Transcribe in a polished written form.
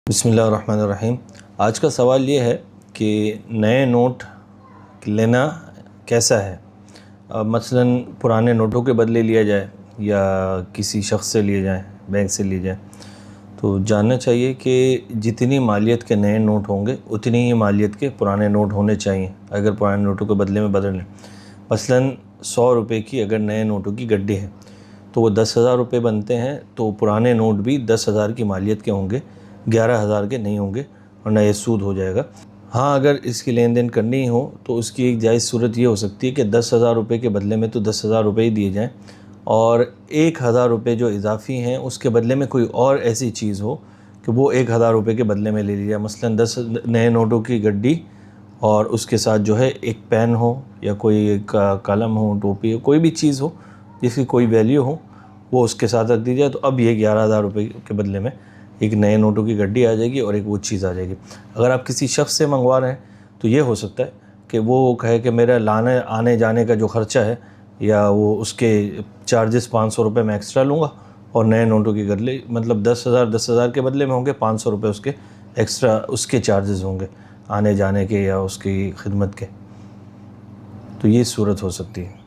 بسم اللہ الرحمن الرحیم۔ آج کا سوال یہ ہے کہ نئے نوٹ لینا کیسا ہے؟ مثلاً پرانے نوٹوں کے بدلے لیا جائے یا کسی شخص سے لیے جائیں، بینک سے لیے جائیں، تو جاننا چاہیے کہ جتنی مالیت کے نئے نوٹ ہوں گے اتنی ہی مالیت کے پرانے نوٹ ہونے چاہیے اگر پرانے نوٹوں کے بدلے میں بدل لیں۔ مثلاً 100 روپے کی اگر نئے نوٹوں کی گڈی ہے تو وہ 10,000 روپے بنتے ہیں، تو پرانے نوٹ بھی 10,000 کی مالیت کے ہوں گے، 11,000 کے نہیں ہوں گے، ورنہ یہ سود ہو جائے گا۔ ہاں، اگر اس کی لین دین کرنی ہو تو اس کی ایک جائز صورت یہ ہو سکتی ہے کہ 10,000 روپے کے بدلے میں تو 10,000 روپے ہی دیے جائیں، اور 1,000 روپے جو اضافی ہیں اس کے بدلے میں کوئی اور ایسی چیز ہو کہ وہ 1,000 روپے کے بدلے میں لے لی جائے۔ مثلاً 10 نئے نوٹوں کی گڈی اور اس کے ساتھ جو ہے ایک پین ہو یا کوئی ایک قلم ہو، ٹوپی ہو، کوئی بھی چیز ہو جس کی کوئی ویلیو ہو، وہ اس کے ساتھ رکھ دی جائے، تو اب یہ 11,000 روپے کے بدلے میں ایک نئے نوٹوں کی گڈی آ جائے گی اور ایک وہ چیز آ جائے گی۔ اگر آپ کسی شخص سے منگوا رہے ہیں تو یہ ہو سکتا ہے کہ وہ کہے کہ میرا لانے آنے جانے کا جو خرچہ ہے یا وہ اس کے چارجز 500 روپے میں ایکسٹرا لوں گا، اور نئے نوٹوں کی گڈی مطلب 10,000 کے بدلے میں ہوں گے، 500 روپے اس کے ایکسٹرا اس کے چارجز ہوں گے آنے جانے کے یا اس کی خدمت کے، تو یہ صورت ہو سکتی ہے۔